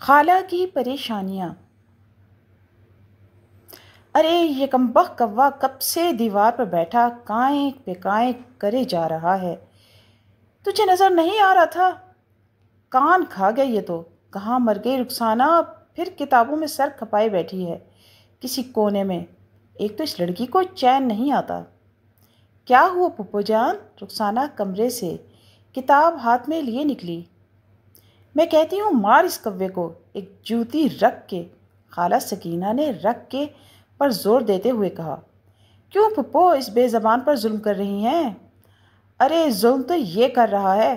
خالہ کی پریشانیاں۔ ارے یہ کمبخت کوا کب سے دیوار پر بیٹھا کائیں پہ کائیں کرے جا رہا ہے؟ تجھے نظر نہیں آ رہا تھا؟ کان کھا گیا یہ تو۔ کہاں مر گئی رخسانہ؟ پھر کتابوں میں سر کھپائے بیٹھی ہے کسی کونے میں۔ ایک تو اس لڑکی کو چین نہیں آتا۔ کیا ہوا پھپھو جان؟ رخسانہ کمرے سے کتاب ہاتھ میں لیے نکلی۔ میں کہتی ہوں مار اس کوے کو ایک جوتی رکھ کے، خالہ سکینہ نے رکھ کے پر زور دیتے ہوئے کہا۔ کیوں پھپھو اس بے زبان پر ظلم کر رہی ہیں؟ ارے ظلم تو یہ کر رہا ہے،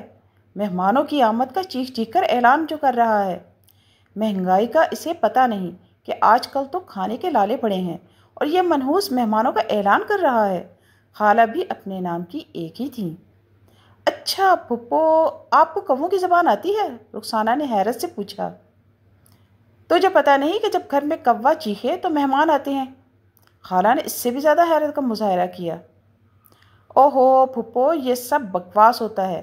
مہمانوں کی آمد کا چیخ چیخ کر اعلان جو کر رہا ہے۔ مہنگائی کا اسے پتہ نہیں کہ آج کل تو کھانے کے لالے پڑے ہیں اور یہ منحوس مہمانوں کا اعلان کر رہا ہے۔ خالہ بھی اپنے نام کی ایک ہی تھی۔ اچھا پھپھو، آپ کو کووں کی زبان آتی ہے؟ رخسانہ نے حیرت سے پوچھا۔ تجھے پتہ نہیں کہ جب گھر میں کوا چیخے تو مہمان آتے ہیں؟ خالہ نے اس سے بھی زیادہ حیرت کا مظاہرہ کیا۔ اوہو پھپھو، یہ سب بکواس ہوتا ہے۔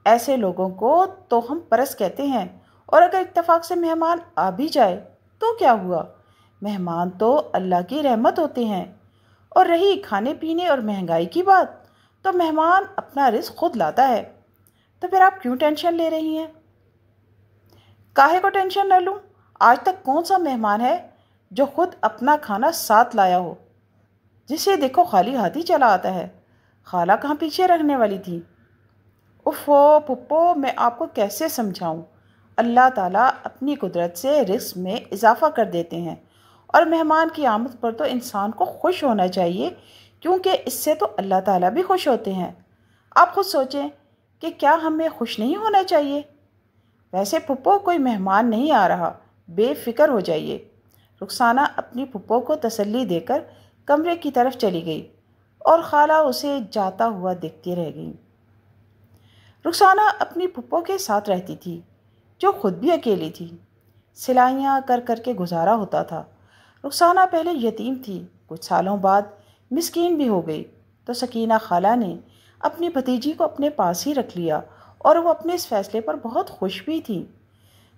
ایسے لوگوں کو تو ہم پرس کہتے ہیں، اور اگر اتفاق سے مہمان آ بھی جائے تو کیا ہوا؟ مہمان تو اللہ کی رحمت ہوتے ہیں۔ اور رہی کھانے پینے اور مہنگائی کی بات، تو مہمان اپنا رزق خود لاتا ہے۔ تو پھر آپ کیوں ٹینشن لے رہی ہیں؟ کاہے کو ٹینشن نہ لوں؟ آج تک کون سا مہمان ہے جو خود اپنا کھانا ساتھ لایا ہو؟ جسے دیکھو خالی ہاتھ ہی چلا آتا ہے۔ خالہ کہاں پیچھے رکھنے والی تھی۔ اوفو پھپھو، میں آپ کو کیسے سمجھاؤں؟ اللہ تعالیٰ اپنی قدرت سے رزق میں اضافہ کر دیتے ہیں، اور مہمان کی آمد پر تو انسان کو خوش ہونا چاہیے، کیونکہ اس سے تو اللہ تعالیٰ بھی خوش ہوتے ہیں۔ آپ خود سوچیں کہ کیا ہمیں خوش نہیں ہونا چاہیے؟ ویسے پھپھو کوئی مہمان نہیں آ رہا، بے فکر ہو جائیے۔ رخسانہ اپنی پھپھو کو تسلی دے کر کمرے کی طرف چلی گئی اور خالہ اسے جاتا ہوا دیکھتی رہ گئی۔ رخسانہ اپنی پھپھو کے ساتھ رہتی تھی، جو خود بھی اکیلی تھی۔ سلائیاں کر کر کے گزارا ہوتا تھا۔ رخسانہ پہلے یتیم تھی، کچھ سالوں بعد مسکین بھی ہو گئی، تو سکینہ خالہ نے اپنی بھتیجی کو اپنے پاس ہی رکھ لیا، اور وہ اپنے اس فیصلے پر بہت خوش بھی تھی۔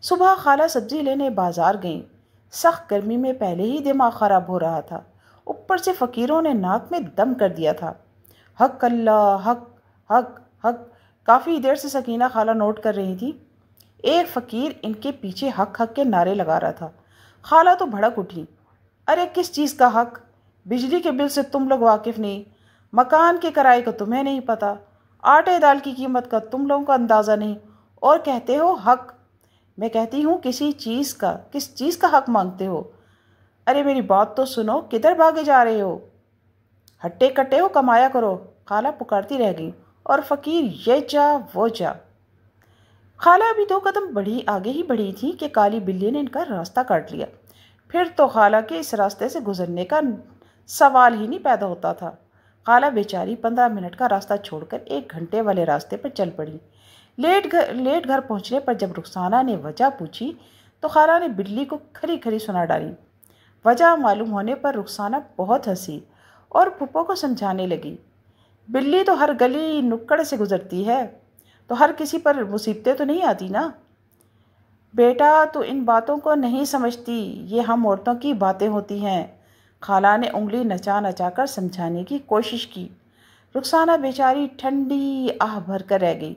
صبح خالہ سبزی لینے بازار گئیں۔ سخت گرمی میں پہلے ہی دماغ خراب ہو رہا تھا، اوپر سے فقیروں نے ناک میں دم کر دیا تھا۔ حق اللہ، حق حق حق، کافی دیر سے سکینہ خالہ نوٹ کر رہی تھی۔ ایک فقیر ان کے پیچھے حق حق کے نعرے لگا رہا تھا۔ خالہ تو بھڑک اٹھی۔ ارے کس چیز کا حق؟ بجلی کے بل سے تم لوگ واقف نہیں، مکان کے کرائے کا تمہیں نہیں پتہ، آٹے دال کی قیمت کا تم لوگوں کا اندازہ نہیں، اور کہتے ہو حق۔ میں کہتی ہوں کس چیز کا حق مانگتے ہو؟ ارے میری بات تو سنو، کدھر بھاگے جا رہے ہو؟ ہٹے کٹے ہو، کمایا کرو، خالہ پکارتی رہ گئی، اور فقیر یہ جا وہ جا۔ خالہ ابھی 2 قدم آگے ہی بڑھی تھی کہ کالی بلی نے ان کا راستہ کاٹ لیا۔ پھر تو خالہ کے اس راستے سے گزرنے کا سوال ہی نہیں پیدا ہوتا تھا۔ خالہ بیچاری 15 منٹ کا راستہ چھوڑ کر 1 گھنٹے والے راستے پر چل پڑی۔ لیٹ گھر پہنچنے پر جب رخسانہ نے وجہ پوچھی تو خالہ نے بلی کو کھری کھری سنا ڈالی۔ وجہ معلوم ہونے پر رخسانہ بہت ہنسی اور پھپھو کو سمجھانے لگی۔ بلی تو ہر گلی نکڑ سے گزرتی ہے، تو ہر کسی پر مصیبتیں تو نہیں آتی نا۔ بیٹا تو ان باتوں کو نہیں سمجھتی، یہ ہم عورتوں کی باتیں ہوتی ہیں۔ خالہ نے انگلی نچا نچا کر سمجھانے کی کوشش کی۔ رخسانہ بیچاری ٹھنڈی آہ بھر کر رہ گئی۔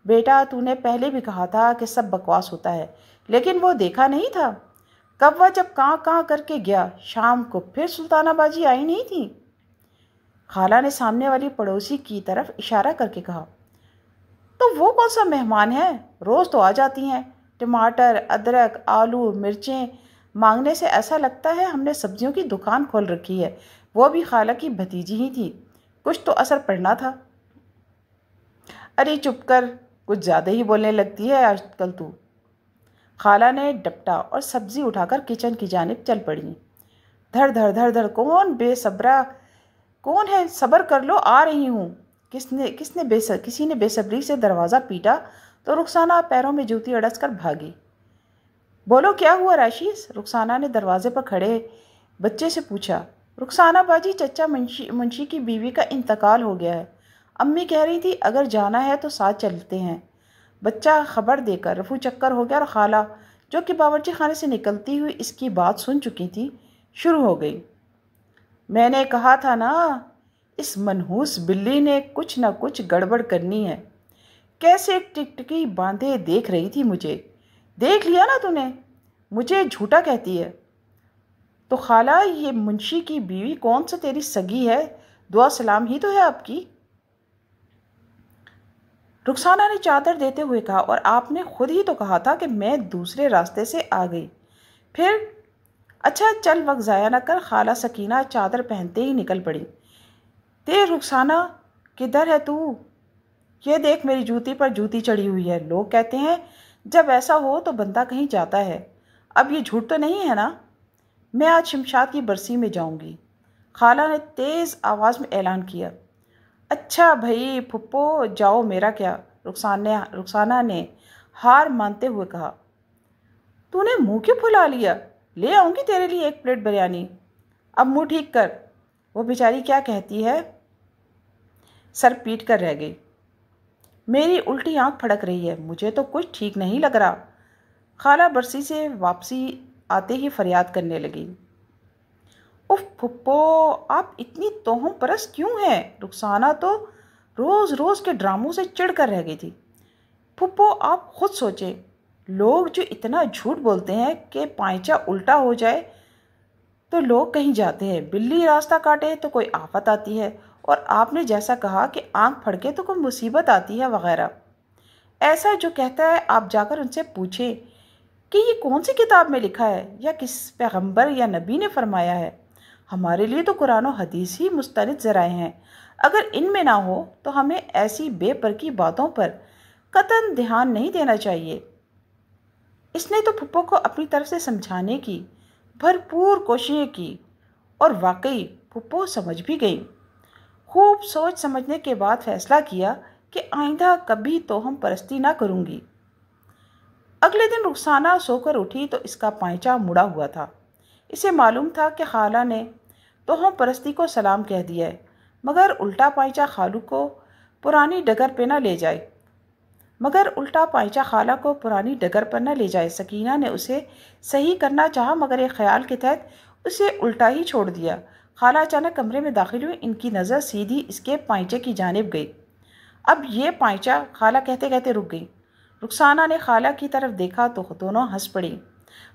بیٹا تو نے پہلے بھی کہا تھا کہ سب بکواس ہوتا ہے، لیکن وہ دیکھا نہیں تھا؟ کوا جب کہاں کہاں کر کے گیا، شام کو پھر سلطانہ بازی آئی نہیں تھی؟ خالہ نے سامنے والی پڑوسی کی طرف اشارہ کر کے کہا۔ تو وہ کون سا مہمان ہے؟ روز تو آ جاتی ہیں، ٹماٹر، ادرک، آلو، مرچیں مانگنے سے ایسا لگتا ہے ہم نے سبزیوں کی دکان کھول رکھی ہے۔ وہ بھی خالہ کی بھتیجی ہی تھی، کچھ تو اثر پڑنا تھا۔ ارے چپ کر، کچھ زیادہ ہی بولنے لگتی ہے آج کل تو۔ خالہ نے ڈپٹا اور سبزی اٹھا کر کچن کی جانب چل پڑی۔ دھڑ دھڑ دھڑ دھڑ، کون ہے؟ صبر کر لو، آ رہی ہوں۔ کسی نے بے صبری سے دروازہ پیٹا تو رخسانہ پیروں میں جوتی اڑس کر بھاگی۔ بولو کیا ہوا راشیز؟ رخسانہ نے دروازے پر کھڑے بچے سے پوچھا۔ رخسانہ باجی، چچا منشی کی بیوی کا انتقال ہو گیا ہے، امی کہہ رہی تھی اگر جانا ہے تو ساتھ چلتے ہیں۔ بچہ خبر دے کر رفو چکر ہو گیا، اور خالہ جو کہ باورچی خانے سے نکلتی ہوئی اس کی بات سن چکی تھی، شروع ہو گئی۔ میں نے کہا تھا نا، اس منحوس بلی نے کچھ نہ کچھ گڑبڑ کرنی ہے۔ کیسے ٹکٹکی باندھے دیکھ رہی تھی مجھے۔ دیکھ لیا نا تو نے، مجھے جھوٹا کہتی ہے۔ تو خالہ، یہ منشی کی بیوی کون سا تیری سگی ہے؟ دعا سلام ہی تو ہے آپ کی۔ رخسانہ نے چادر دیتے ہوئے کہا، اور آپ نے خود ہی تو کہا تھا کہ میں دوسرے راستے سے آ گئی۔ پھر؟ اچھا چل، وقت ضائع نہ کر۔ خالہ سکینہ چادر پہنتے ہی نکل پڑی۔ رخسانہ، کدھر ہے تو؟ یہ دیکھ، میری جوتی پر جوتی چڑھی ہوئی ہے۔ لوگ کہتے ہیں جب ایسا ہو تو بندہ کہیں جاتا ہے۔ اب یہ جھوٹ تو نہیں ہے نا؟ میں آج شمشاد کی برسی میں جاؤں گی، خالہ نے تیز آواز میں اعلان کیا۔ اچھا بھائی پھپھو، جاؤ، میرا کیا؟ رخسانہ نے ہار مانتے ہوئے کہا۔ تو نے منہ کیوں پھلا لیا؟ لے آؤں گی تیرے لیے ایک پلیٹ بریانی۔ اب منہ ٹھیک کر۔ وہ بیچاری کیا کہتی ہے؟ سر پیٹ کر رہ گئی۔ میری الٹی آنکھ پھڑک رہی ہے، مجھے تو کچھ ٹھیک نہیں لگ رہا۔ خالہ برسی سے واپسی آتے ہی فریاد کرنے لگی۔ اف پھپھو، آپ اتنی توہم پرست کیوں ہیں؟ رخسانہ تو روز روز کے ڈراموں سے چڑ کر رہ گئی تھی۔ پھپھو، آپ خود سوچیں، لوگ جو اتنا جھوٹ بولتے ہیں کہ پائچہ الٹا ہو جائے تو لوگ کہیں جاتے ہیں، بلی راستہ کاٹے تو کوئی آفت آتی ہے، اور آپ نے جیسا کہا کہ آنکھ پھڑکے تو کوئی مصیبت آتی ہے وغیرہ۔ ایسا جو کہتا ہے آپ جا کر ان سے پوچھیں کہ یہ کون سی کتاب میں لکھا ہے، یا کس پیغمبر یا نبی نے فرمایا ہے۔ ہمارے لیے تو قرآن و حدیث ہی مستند ذرائع ہیں، اگر ان میں نہ ہو تو ہمیں ایسی بے پرکی باتوں پر قطعاً دھیان نہیں دینا چاہیے۔ اس نے تو پھپھو کو اپنی طرف سے سمجھانے کی بھرپور کوششیں کی، اور واقعی پھپھو سمجھ بھی گئی۔ خوب سوچ سمجھنے کے بعد فیصلہ کیا کہ آئندہ کبھی توہم پرستی نہ کروں گی۔ اگلے دن رخسانہ سو کر اٹھی تو اس کا پائچہ مڑا ہوا تھا۔ اسے معلوم تھا کہ خالہ نے توہم پرستی کو سلام کہہ دیا ہے، مگر الٹا پائچہ خالہ کو پرانی ڈگر پر نہ لے جائے۔ سکینہ نے اسے صحیح کرنا چاہا، مگر ایک خیال کے تحت اسے الٹا ہی چھوڑ دیا۔ خالہ اچانک کمرے میں داخل ہوئی، ان کی نظر سیدھی اس کے پائچے کی جانب گئی۔ اب یہ پائچہ، خالہ کہتے کہتے رک گئی۔ رخسانہ نے خالہ کی طرف دیکھا تو دونوں ہنس پڑی۔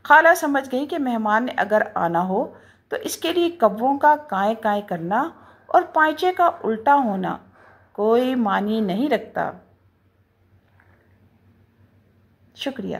خالہ سمجھ گئی کہ مہمان نے اگر آنا ہو تو اس کے لیے کبوں کا کائیں کائیں کرنا اور پائچے کا الٹا ہونا کوئی معنی نہیں رکھتا۔ شکریہ۔